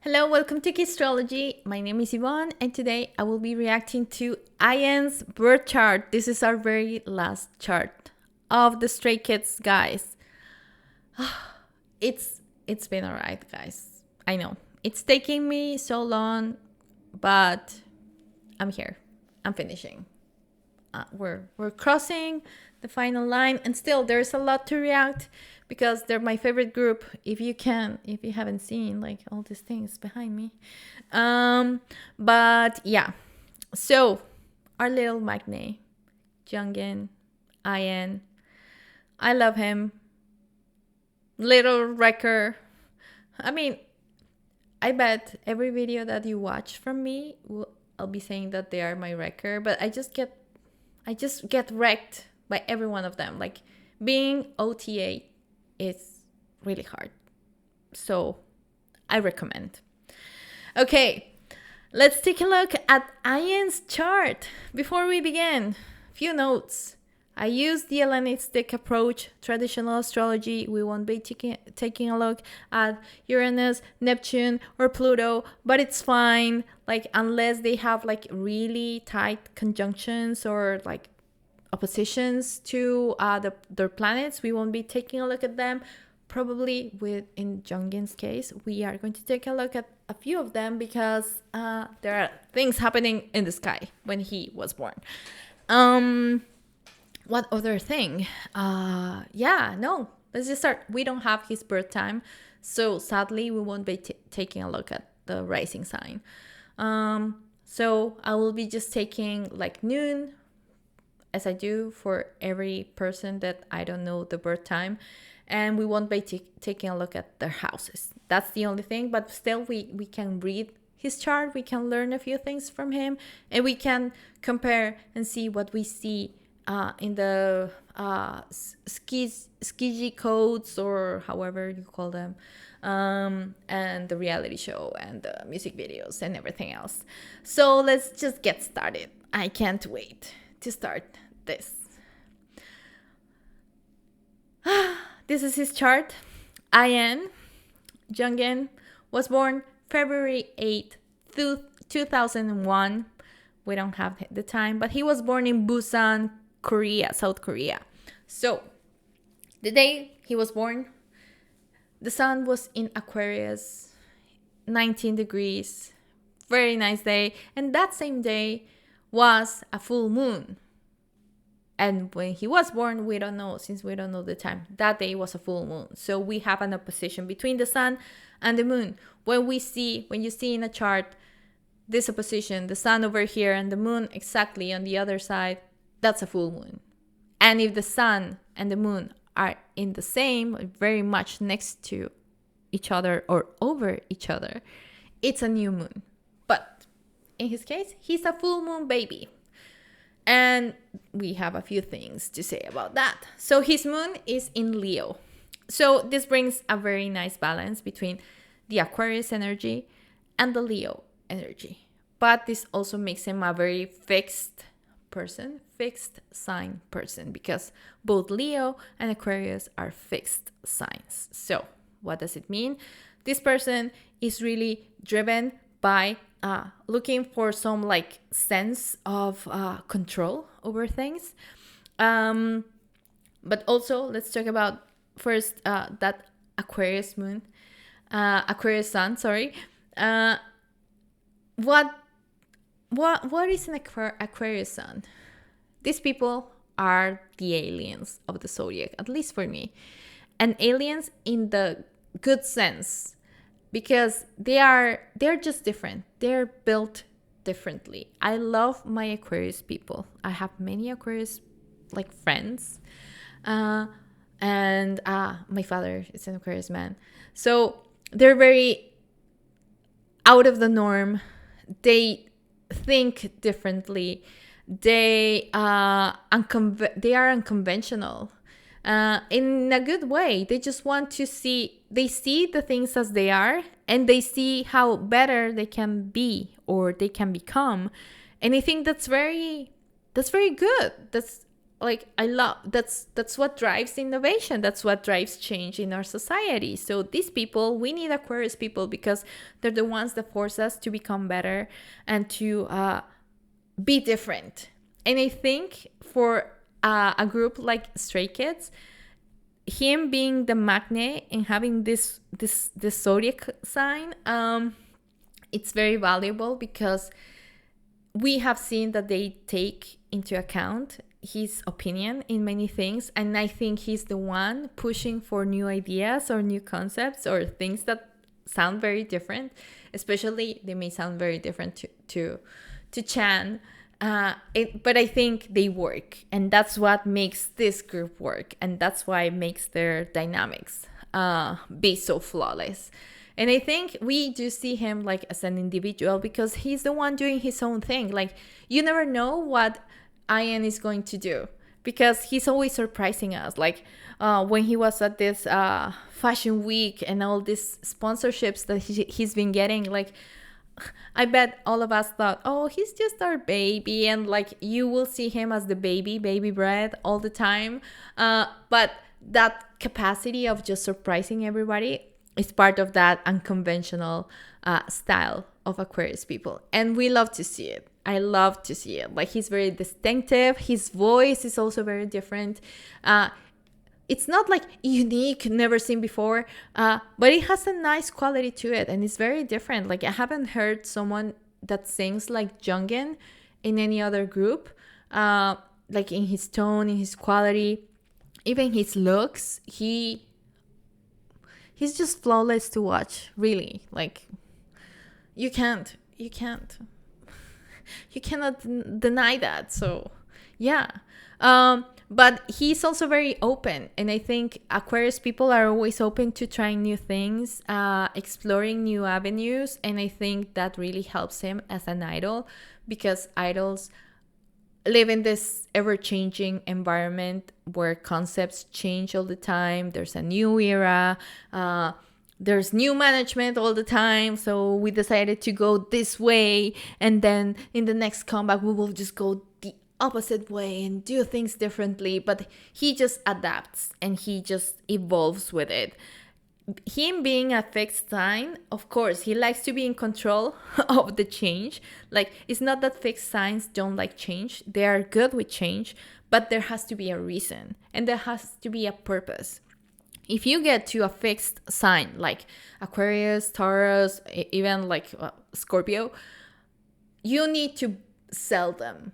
Hello, welcome to K-Strology. My name is Yvonne, and today I will be reacting to Ian's birth chart. This is our very last chart of the Stray Kids, guys. It's been alright, guys. I know it's taking me so long, but I'm here. I'm finishing. We're crossing the final line, and still there's a lot to react because they're my favorite group. If you haven't seen like all these things behind me, but yeah. So our little maknae, Jeongin, Ian, I love him. Little wrecker. I mean, I bet every video that you watch from me, I'll be saying that they are my wrecker, but I just get wrecked by every one of them. Like being OTA is really hard. So I recommend. Okay, let's take a look at Ian's chart. Before we begin, few notes. I use the Hellenistic approach, traditional astrology. We won't be taking a look at Uranus, Neptune, or Pluto, but it's fine. Like, unless they have like really tight conjunctions or like oppositions to their planets, we won't be taking a look at them. Probably in Jeongin's case, we are going to take a look at a few of them because there are things happening in the sky when he was born. What other thing? Let's just start. We don't have his birth time, so sadly we won't be taking a look at the rising sign. So I will be just taking like noon, as I do for every person that I don't know the birth time, and we won't be taking a look at their houses. That's the only thing, but still we can read his chart, we can learn a few things from him, and we can compare and see what we see in the skiji codes, or however you call them, and the reality show and the music videos and everything else. So let's just get started. I can't wait to start this. This is his chart. Ian Jeongin was born February 8th, 2001. We don't have the time, but he was born in Busan, Korea, South Korea. So the day he was born, the sun was in Aquarius, 19 degrees, very nice day. And that same day was a full moon. And when he was born, we don't know, since we don't know the time. That day was a full moon. So we have an opposition between the sun and the moon. When you see in a chart this opposition, the sun over here and the moon exactly on the other side, that's a full moon. And if the sun and the moon are in the same, very much next to each other or over each other, it's a new moon. But in his case, he's a full moon baby. And we have a few things to say about that. So his moon is in Leo. So this brings a very nice balance between the Aquarius energy and the Leo energy. But this also makes him a very fixed sign person, because both Leo and Aquarius are fixed signs. So what does it mean? This person is really driven by looking for some like sense of control over things. But also, let's talk about first that Aquarius Sun, sorry. What is an Aquarius Sun? These people are the aliens of the zodiac, at least for me. And aliens in the good sense, because they're just different. They're built differently. I love my Aquarius people. I have many Aquarius like friends. And my father is an Aquarius man. So they're very out of the norm. They think differently. They are unconventional in a good way. They just want to see the things as they are, and they see how better they can be or they can become. And I think that's very good. That's like I love, that's what drives innovation, that's what drives change in our society. So these people, we need Aquarius people because they're the ones that force us to become better and to be different. And I think for a group like Stray Kids, him being the maknae and having this zodiac sign, it's very valuable because we have seen that they take into account his opinion in many things, and I think he's the one pushing for new ideas or new concepts or things that sound very different. Especially they may sound very different to Chan, but I think they work, and that's what makes this group work, and that's why it makes their dynamics be so flawless. And I think we do see him like as an individual because he's the one doing his own thing. Like, you never know what Ian is going to do because he's always surprising us. Like when he was at this fashion week and all these sponsorships that he's been getting, like, I bet all of us thought, oh, he's just our baby. And like, you will see him as the baby bread all the time. But that capacity of just surprising everybody is part of that unconventional style of Aquarius people. And we love to see it. I love to see it. Like, he's very distinctive. His voice is also very different. It's not like unique, never seen before, but it has a nice quality to it. And it's very different. Like, I haven't heard someone that sings like Jeongin in any other group. Like in his tone, in his quality, even his looks, he's just flawless to watch, really. Like, you cannot deny that. So yeah, but he's also very open, and I think Aquarius people are always open to trying new things, exploring new avenues, and I think that really helps him as an idol, because idols live in this ever-changing environment where concepts change all the time. There's a new era, there's new management all the time, so we decided to go this way, and then in the next comeback we will just go the opposite way and do things differently. But he just adapts and he just evolves with it. Him being a fixed sign, of course, he likes to be in control of the change. Like, it's not that fixed signs don't like change. They are good with change, but there has to be a reason and there has to be a purpose. If you get to a fixed sign like Aquarius, Taurus, even like Scorpio, you need to sell them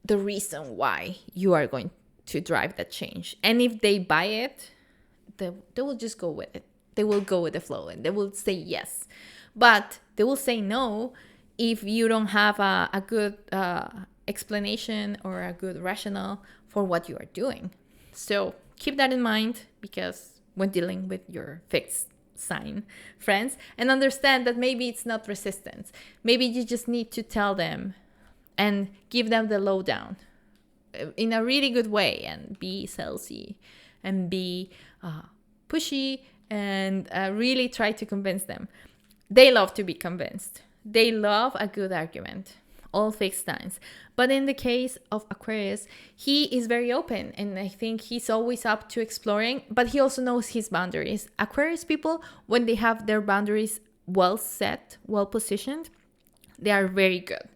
the reason why you are going to drive that change. And if they buy it, they will just go with it. They will go with the flow and they will say yes. But they will say no if you don't have a good explanation or a good rationale for what you are doing. So keep that in mind, because when dealing with your fixed sign friends, and understand that maybe it's not resistance. Maybe you just need to tell them and give them the lowdown in a really good way, and be salesy and be pushy, and really try to convince them. They love to be convinced. They love a good argument. All fixed signs. But in the case of Aquarius, he is very open, and I think he's always up to exploring, but he also knows his boundaries. Aquarius people, when they have their boundaries well set, well positioned, they are very good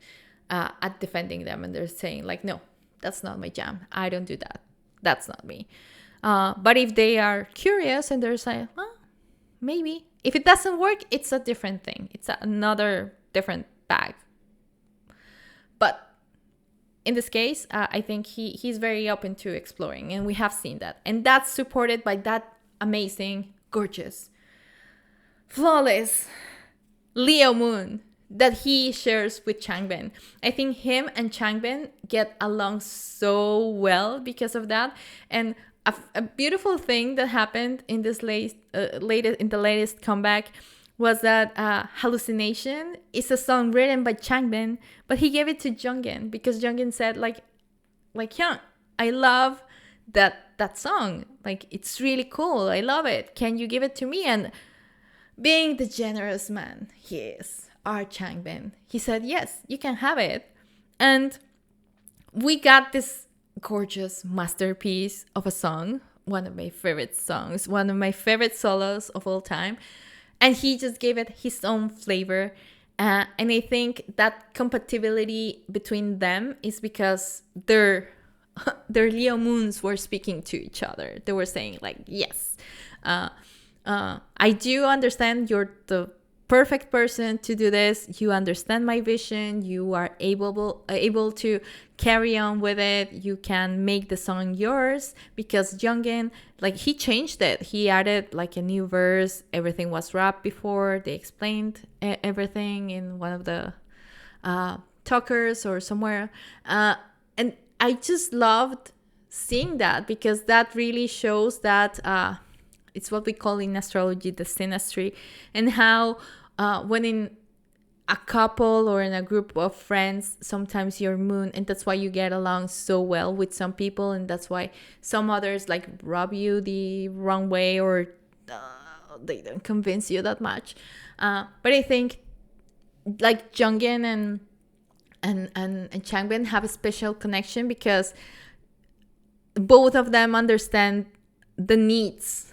at defending them, and they're saying like, no, that's not my jam. I don't do that. That's not me. But if they are curious and they're saying, maybe. If it doesn't work, it's a different thing. It's another different bag. But in this case, I think he's very open to exploring, and we have seen that. And that's supported by that amazing, gorgeous, flawless Leo moon that he shares with Changbin. I think him and Changbin get along so well because of that. And a beautiful thing that happened in this latest comeback was that Hallucination is a song written by Changbin, but he gave it to Jeongin because Jeongin said like yeah, I love that song. Like, it's really cool. I love it. Can you give it to me? And being the generous man he is, our Changbin, he said, yes, you can have it. And we got this gorgeous masterpiece of a song, one of my favorite songs, one of my favorite solos of all time. And he just gave it his own flavor. And I think that compatibility between them is because their Leo moons were speaking to each other. They were saying like, yes, I do understand you're the perfect person to do this. You understand my vision. You are able to carry on with it. You can make the song yours, because Jeongin, like, he changed it. He added like a new verse. Everything was rap before. They explained everything in one of the talkers or somewhere. And I just loved seeing that, because that really shows that it's what we call in astrology the synastry, and how when in a couple or in a group of friends, sometimes your moon, and that's why you get along so well with some people, and that's why some others like rub you the wrong way, or they don't convince you that much. But I think like Jeongin and Changbin have a special connection, because both of them understand the needs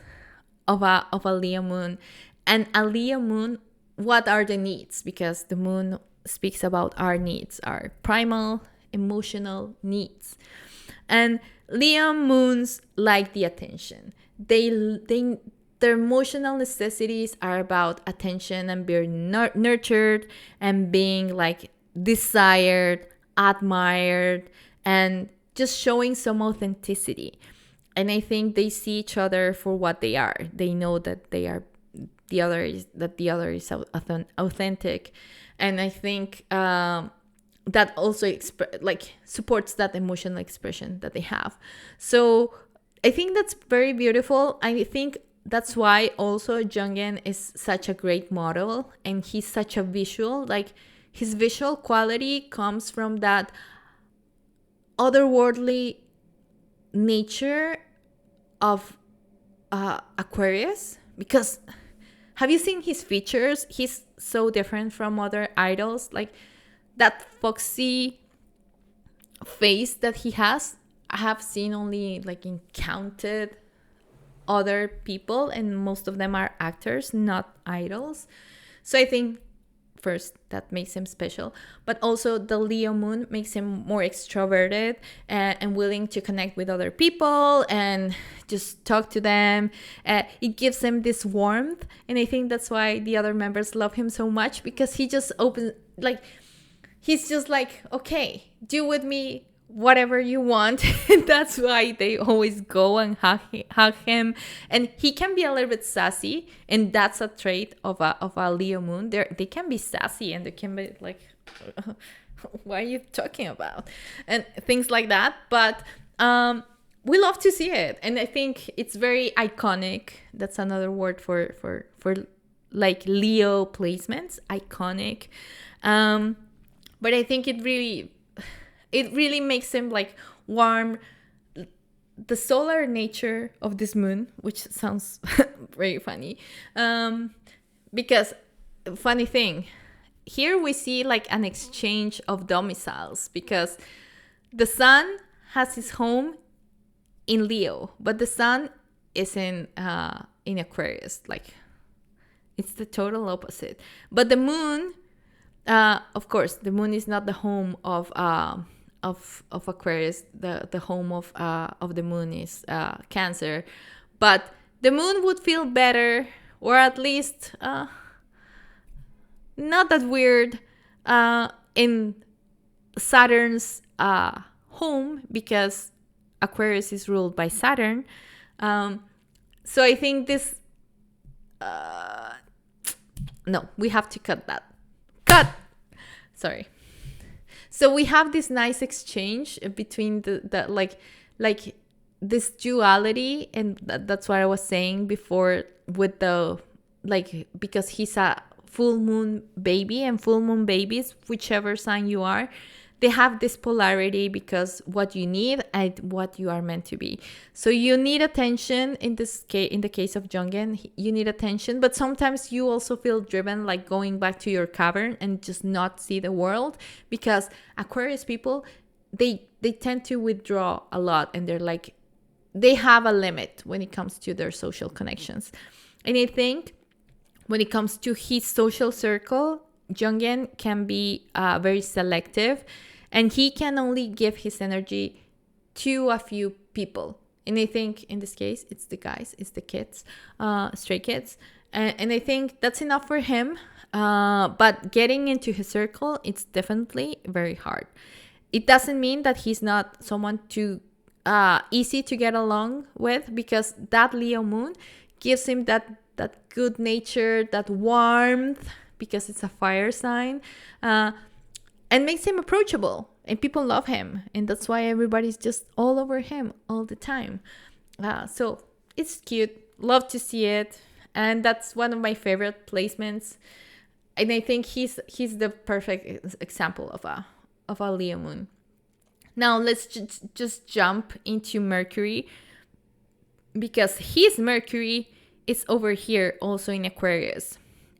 of a Leo moon. And a Leo moon, what are the needs? Because the moon speaks about our needs, our primal emotional needs. And Leo moons like the attention. Their emotional necessities are about attention and being nurtured and being like desired, admired, and just showing some authenticity. And I think they see each other for what they are. They know that the other is authentic, and I think that also supports that emotional expression that they have. So I think that's very beautiful. I think that's why also Jeongin is such a great model, and he's such a visual. Like, his visual quality comes from that otherworldly nature of Aquarius. Because have you seen his features? He's so different from other idols. Like, that foxy face that he has, I have seen only like in counted other people, and most of them are actors, not idols. So I think first that makes him special, but also the Leo moon makes him more extroverted and willing to connect with other people and just talk to them. It gives him this warmth, and I think that's why the other members love him so much, because he just opens, like, he's just like, okay, do with me whatever you want. That's why they always go and hug him. And he can be a little bit sassy, and that's a trait of a Leo moon. They can be sassy, and they can be like, what are you talking about, and things like that. But we love to see it, and I think it's very iconic. That's another word for like Leo placements, iconic. But I think it really makes him like warm. The solar nature of this moon, which sounds very funny, because funny thing, here we see like an exchange of domiciles, because the sun has his home in Leo, but the sun is in Aquarius. Like, it's the total opposite. But the moon, of course, the moon is not the home of Aquarius. The home of the moon is Cancer, but the moon would feel better, or at least not that weird, in Saturn's home, because Aquarius is ruled by Saturn. So I think this no, we have to cut that. Sorry. So we have this nice exchange between the like this duality, and that's what I was saying before with the, like, because he's a full moon baby, and full moon babies, whichever sign you are, they have this polarity, because what you need and what you are meant to be. So you need attention. In this case, in the case of Jeongin, you need attention, but sometimes you also feel driven, like going back to your cavern and just not see the world, because Aquarius people, they tend to withdraw a lot, and they're like, they have a limit when it comes to their social connections. And I think when it comes to his social circle, Jeongin can be very selective, and he can only give his energy to a few people. And I think in this case, it's the guys, it's the kids, stray kids. And I think that's enough for him. But getting into his circle, it's definitely very hard. It doesn't mean that he's not someone too easy to get along with, because that Leo moon gives him that good nature, that warmth, because it's a fire sign, and makes him approachable, and people love him, and that's why everybody's just all over him all the time. So it's cute, love to see it, and that's one of my favorite placements. And I think he's the perfect example of a Leo moon. Now let's just jump into Mercury, because his Mercury is over here also in Aquarius.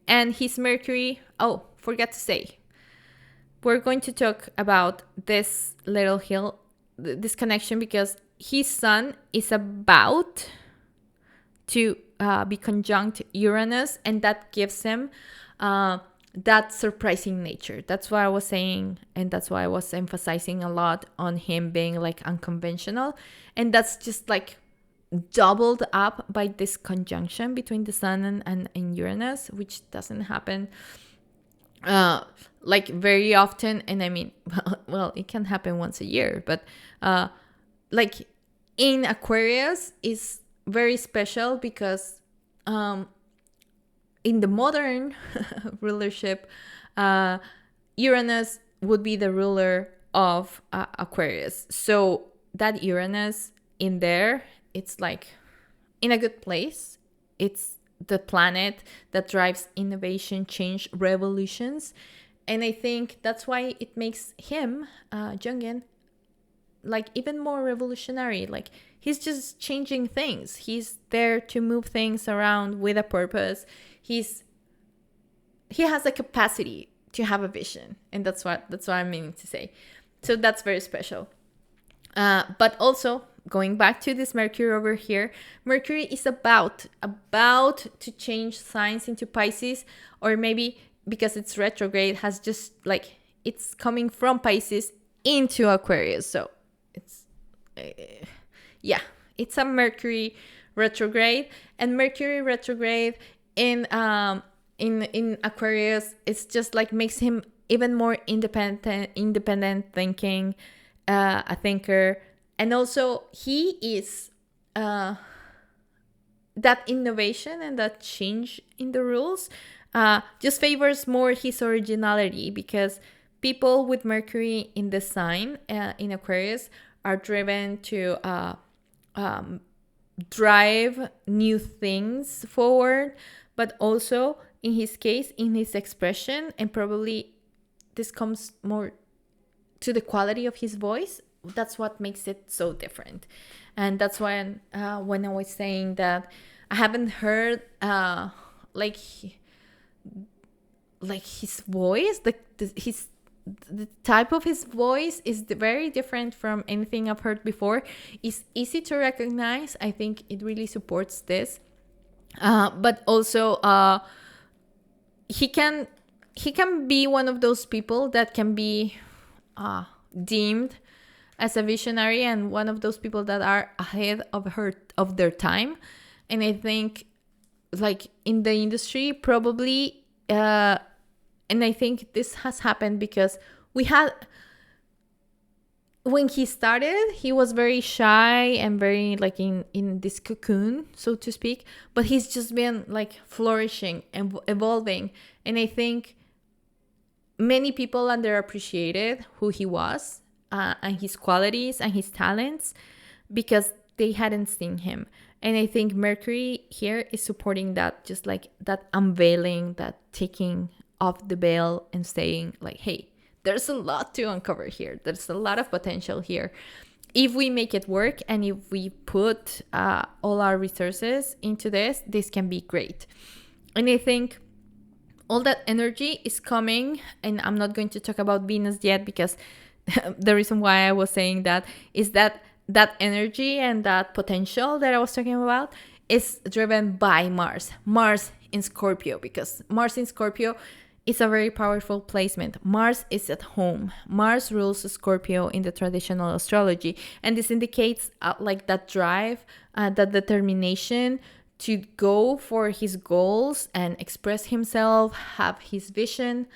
And his Mercury, oh, forgot to say, we're going to talk about this this connection, because his Sun is about to be conjunct Uranus, and that gives him that surprising nature. That's what I was saying, and that's why I was emphasizing a lot on him being like unconventional. And that's just like doubled up by this conjunction between the Sun and Uranus, which doesn't happen like very often. And I mean, well, it can happen once a year, but like in Aquarius is very special, because in the modern rulership, Uranus would be the ruler of Aquarius. So that Uranus in there, it's like in a good place. It's the planet that drives innovation, change, revolutions. And I think that's why it makes him, Jeongin, like even more revolutionary. Like he's just changing things. He's there to move things around with a purpose. He has a capacity to have a vision, and that's what I'm meaning to say. So that's very special. But also going back to this Mercury over here, Mercury is about to change signs into Pisces, or maybe because it's retrograde, has just like it's coming from Pisces into Aquarius. So it's it's a Mercury retrograde, and Mercury retrograde in Aquarius, it's just like makes him even more independent thinking, a thinker. And also he is that innovation and that change in the rules just favors more his originality, because people with Mercury in the sign in Aquarius are driven to drive new things forward, but also in his case, in his expression, and probably this comes more to the quality of his voice. That's what makes it so different. And that's why when I was saying that I haven't heard like his voice, the type of his voice is very different from anything I've heard before. It's easy to recognize. I think it really supports this. But also he can be one of those people that can be deemed as a visionary, and one of those people that are ahead of their time. And I think like in the industry probably and I think this has happened because when he started, he was very shy and very like in this cocoon, so to speak, but he's just been like flourishing and evolving. And I think many people underappreciated who he was and his qualities and his talents because they hadn't seen him. And I think Mercury here is supporting that, just like that unveiling, that taking off the veil and saying like, hey, there's a lot to uncover here. There's a lot of potential here. If we make it work and if we put all our resources into this can be great. And I think all that energy is coming, and I'm not going to talk about Venus yet because the reason why I was saying that is that that energy and that potential that I was talking about is driven by Mars. Mars in Scorpio, because Mars in Scorpio is a very powerful placement. Mars is at home. Mars rules Scorpio in the traditional astrology. And this indicates like that drive, that determination to go for his goals and express himself, have his vision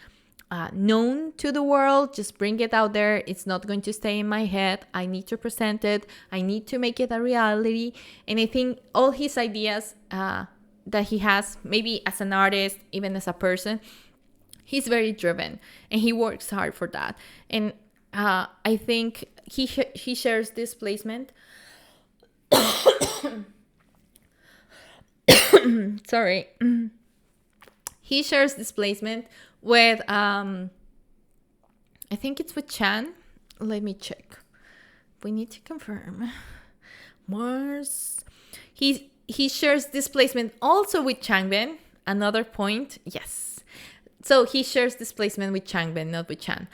known to the world, just bring it out there. It's not going to stay in my head. I need to present it. I need to make it a reality. And I think all his ideas that he has, maybe as an artist, even as a person, he's very driven and he works hard for that. And I think he shares this placement. Sorry. He shares this placement with, I think it's with Chan. Let me check. We need to confirm. Mars. He shares this placement also with Changbin. Another point. Yes. So he shares this placement with Changbin, not with Chan.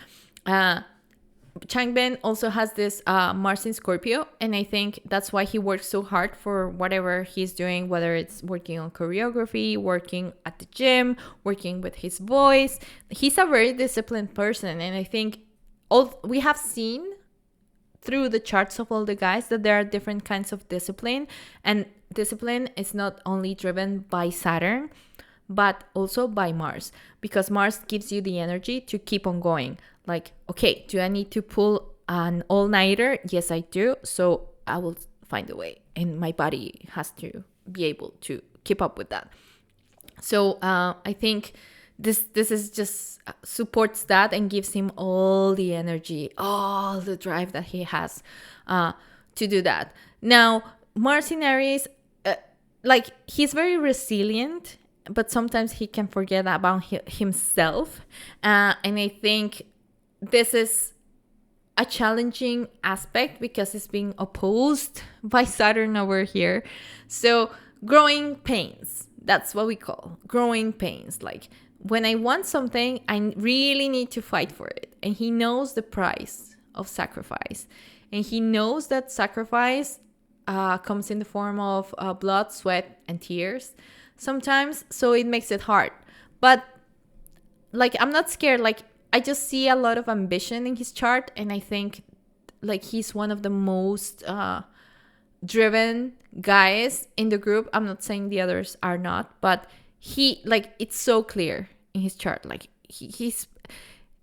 Changbin also has this Mars in Scorpio, and I think that's why he works so hard for whatever he's doing, whether it's working on choreography, working at the gym, working with his voice. He's a very disciplined person, and I think we have seen through the charts of all the guys that there are different kinds of discipline, and discipline is not only driven by Saturn, but also by Mars, because Mars gives you the energy to keep on going. Like, okay, do I need to pull an all-nighter? Yes, I do. So I will find a way, and my body has to be able to keep up with that. So I think this is just supports that and gives him all the energy, all the drive that he has to do that. Now, Mars in Aries, like, he's very resilient, but sometimes he can forget about himself. And I think this is a challenging aspect because it's being opposed by Saturn over here. So growing pains, that's what we call growing pains. Like, when I want something, I really need to fight for it. And he knows the price of sacrifice. And he knows that sacrifice comes in the form of blood, sweat, and tears sometimes. So it makes it hard. But, like, I'm not scared. Like, I just see a lot of ambition in his chart. And I think, like, he's one of the most driven guys in the group. I'm not saying the others are not, but he, like, it's so clear in his chart. Like, he's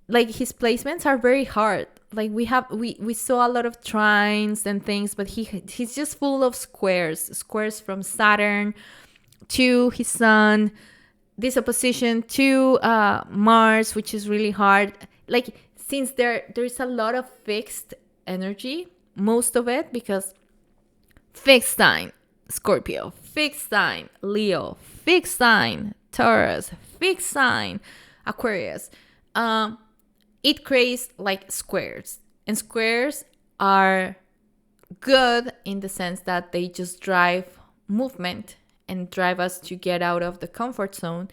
like, his placements are very hard. Like, we saw a lot of trines and things, but he's just full of squares from Saturn to his Sun, this opposition to Mars, which is really hard. Like, since there's a lot of fixed energy, most of it, because fixed sign Scorpio, fixed sign Leo, fixed sign Taurus, fixed sign Aquarius, it creates like squares. And squares are good in the sense that they just drive movement and drive us to get out of the comfort zone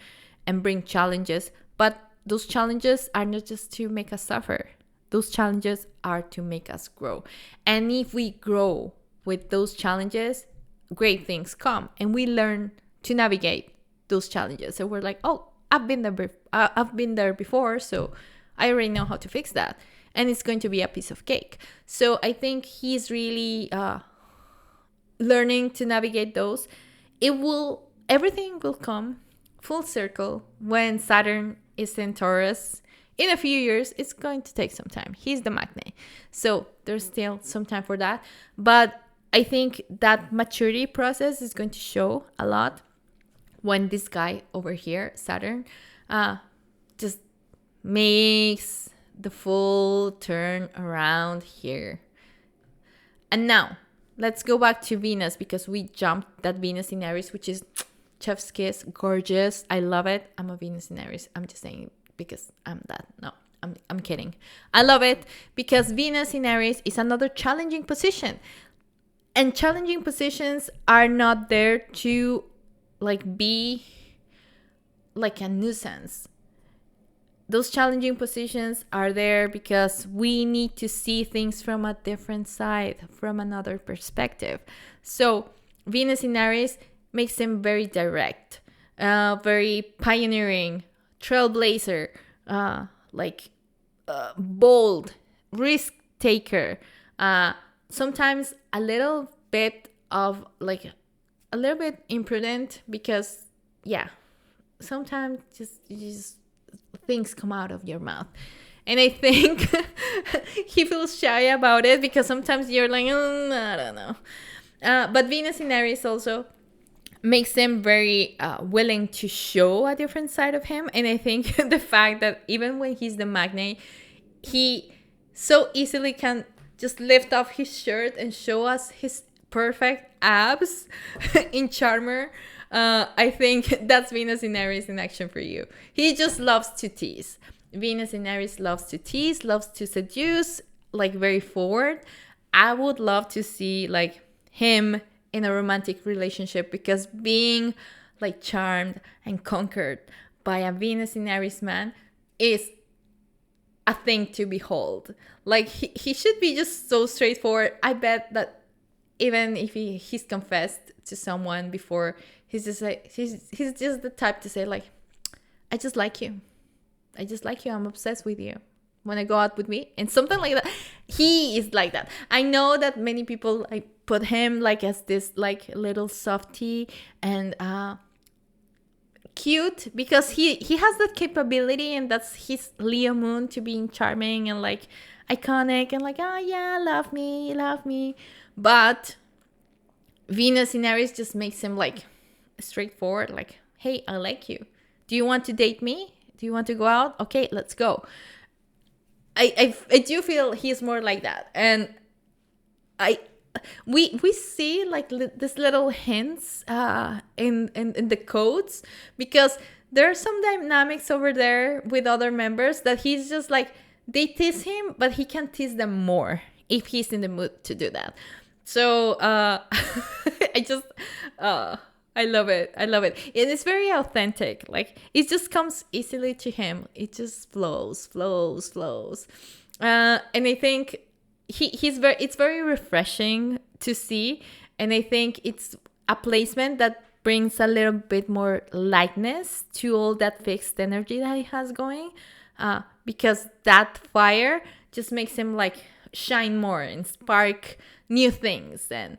and bring challenges. But those challenges are not just to make us suffer. Those challenges are to make us grow. And if we grow with those challenges, great things come. And we learn to navigate those challenges. So we're like, oh, I've been there before, so I already know how to fix that. And it's going to be a piece of cake. So I think he's really learning to navigate those. Everything will come full circle when Saturn is in Taurus. In a few years, it's going to take some time. He's the maknae. So there's still some time for that. But I think that maturity process is going to show a lot when this guy over here, Saturn, just makes the full turn around here. And now, let's go back to Venus, because we jumped that Venus in Aries, which is chef's kiss, gorgeous. I love it. I'm a Venus in Aries. I'm just saying because I'm that. No, I'm kidding. I love it because Venus in Aries is another challenging position. And challenging positions are not there to like be like a nuisance. those challenging positions are there because we need to see things from a different side, from another perspective. So Venus in Aries makes him very direct, very pioneering, trailblazer, bold, risk taker. Sometimes a little bit of like a little bit imprudent because sometimes just things come out of your mouth. And I think he feels shy about it because sometimes you're like, I don't know. But Venus in Aries also makes him very willing to show a different side of him. And I think the fact that even when he's the maknae, he so easily can just lift off his shirt and show us his perfect abs in Charmer. I think that's Venus in Aries in action for you. He just loves to tease. Venus in Aries loves to tease, loves to seduce, like very forward. I would love to see like him in a romantic relationship, because being like charmed and conquered by a Venus in Aries man is a thing to behold. Like he should be just so straightforward. I bet that even if he's confessed to someone before, he's just like he's just the type to say like, I just like you. I'm obsessed with you. Want to go out with me? And something like that. He is like that. I know that many people like put him like as this like little softie and cute, because he has that capability, and that's his Leo moon, to being charming and like iconic and like, oh yeah, love me. But Venus in Aries just makes him like straightforward, like, hey, I like you. Do you want to date me? Do you want to go out? Okay, let's go. I do feel he's more like that. And we see like this little hints in the codes, because there are some dynamics over there with other members that he's just like, they tease him, but he can tease them more if he's in the mood to do that. So I love it. And it's very authentic. Like, it just comes easily to him. It just flows. And I think it's very refreshing to see. And I think it's a placement that brings a little bit more lightness to all that fixed energy that he has going. Because that fire just makes him like shine more and spark new things. And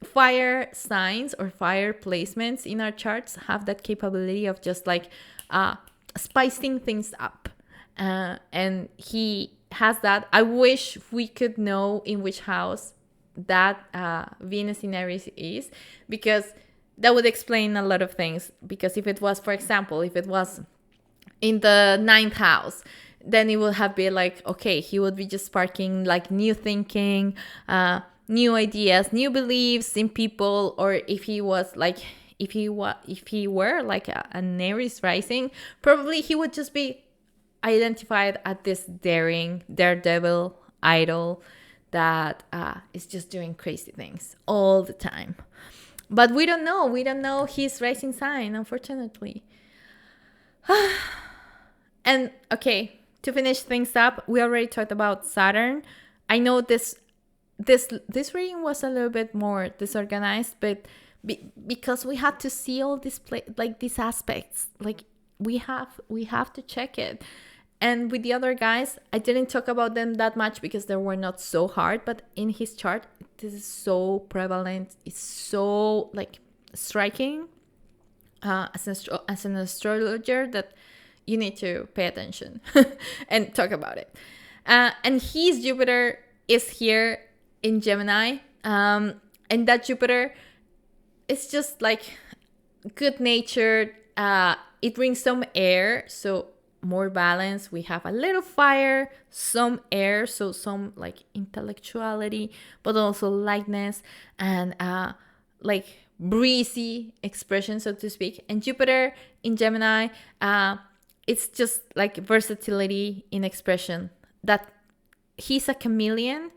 fire signs or fire placements in our charts have that capability of just like spicing things up, and he has that. I wish we could know in which house that Venus in Aries is, because that would explain a lot of things. Because if it was, for example, if it was in the 9th house, then it would have been like, okay, he would be just sparking like new thinking, new ideas, new beliefs in people. Or if he was like, if he were like an Aries rising, probably he would just be identified as this daredevil idol that is just doing crazy things all the time. But we don't know his rising sign, unfortunately. And okay, to finish things up, we already talked about Saturn. I know this reading was a little bit more disorganized, but because we had to see all these these aspects, like we have to check it. And with the other guys, I didn't talk about them that much because they were not so hard, but in his chart, this is so prevalent. It's so like striking as an astrologer that you need to pay attention and talk about it. And his Jupiter is here in Gemini, and that Jupiter is just like good natured. It brings some air, so more balance. We have a little fire, some air, so some like intellectuality, but also lightness and like breezy expression, so to speak. And Jupiter in Gemini, it's just like versatility in expression. That he's a chameleon,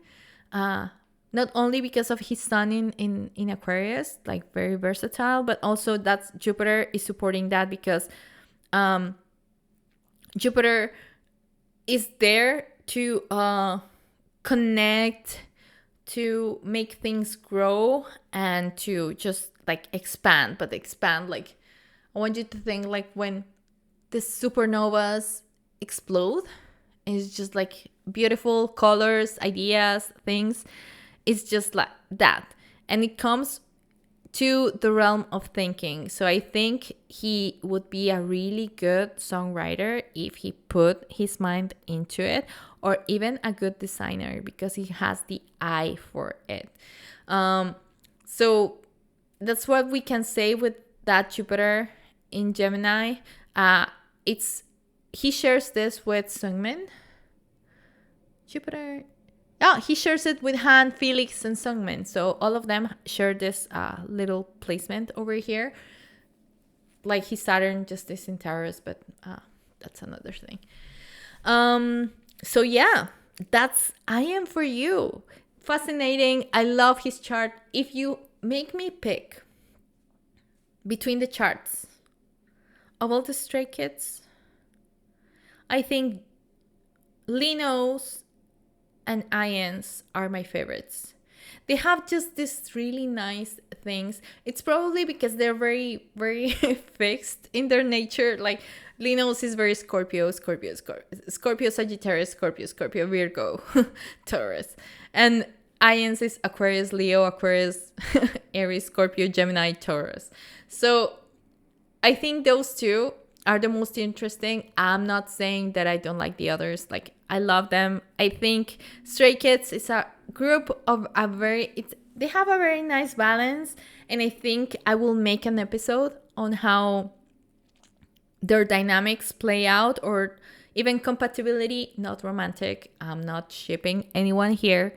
not only because of his sun in Aquarius, like very versatile, but also that Jupiter is supporting that because Jupiter is there to connect, to make things grow, and to just like expand. But expand, like, I want you to think like when the supernovas explode, it's just like beautiful colors, ideas, things. It's just like that. And it comes to the realm of thinking. So I think he would be a really good songwriter if he put his mind into it, or even a good designer because he has the eye for it. So that's what we can say with that Jupiter in Gemini. He shares this with Seungmin. Jupiter. Oh, he shares it with Han, Felix, and Seungmin. So all of them share this little placement over here. Like his Saturn just is in Taurus, but that's another thing. So yeah, that's I am for you. Fascinating. I love his chart. If you make me pick between the charts of all the Stray Kids, I think Linos and Ians are my favorites. They have just these really nice things. It's probably because they're very, very fixed in their nature. Like Linos is very Scorpio, Sagittarius, Scorpio, Virgo, Taurus. And Ians is Aquarius, Leo, Aquarius, Aries, Scorpio, Gemini, Taurus. So I think those two are the most interesting. I'm not saying that I don't like the others. Like, I love them. I think Stray Kids is a group of they have a very nice balance. And I think I will make an episode on how their dynamics play out, or even compatibility, not romantic. I'm not shipping anyone here.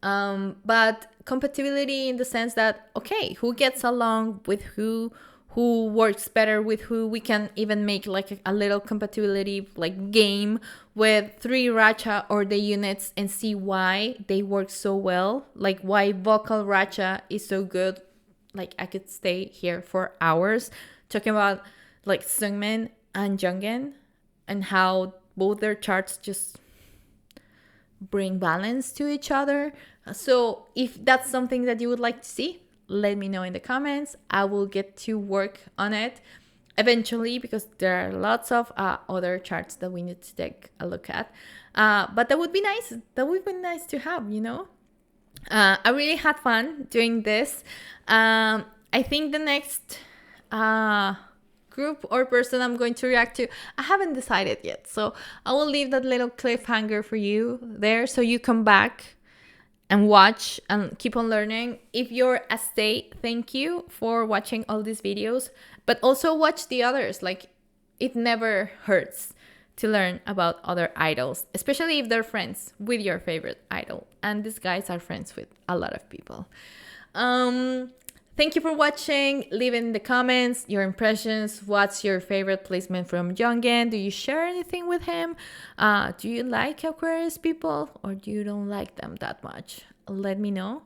But compatibility in the sense that, okay, who gets along with who works better with who. We can even make like a little compatibility like game with 3 Racha or the units and see why they work so well, like why vocal Racha is so good. Like I could stay here for hours talking about like Seungmin and Jeongin and how both their charts just bring balance to each other. So if that's something that you would like to see, let me know in the comments. I will get to work on it eventually because there are lots of other charts that we need to take a look at. But that would be nice. That would be nice to have, you know. I really had fun doing this. I think the next group or person I'm going to react to, I haven't decided yet. So I will leave that little cliffhanger for you there so you come back and watch and keep on learning. If you're a stay, thank you for watching all these videos, but also watch the others. Like, it never hurts to learn about other idols, especially if they're friends with your favorite idol. And these guys are friends with a lot of people. Thank you for watching. Leave in the comments your impressions. What's your favorite placement from Jeongin? Do you share anything with him? Do you like Aquarius people, or do you don't like them that much? Let me know.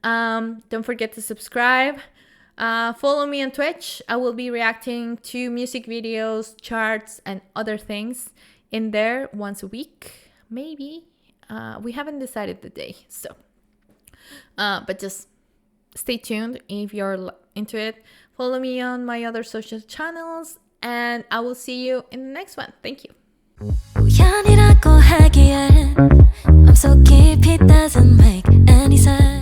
Don't forget to subscribe. Follow me on Twitch. I will be reacting to music videos, charts, and other things in there once a week, maybe. We haven't decided the day, so but just stay tuned if you're into it. Follow me on my other social channels, and I will see you in the next one. Thank you. 우연이라고 하기엔 I'm so 깊이 doesn't make any sense.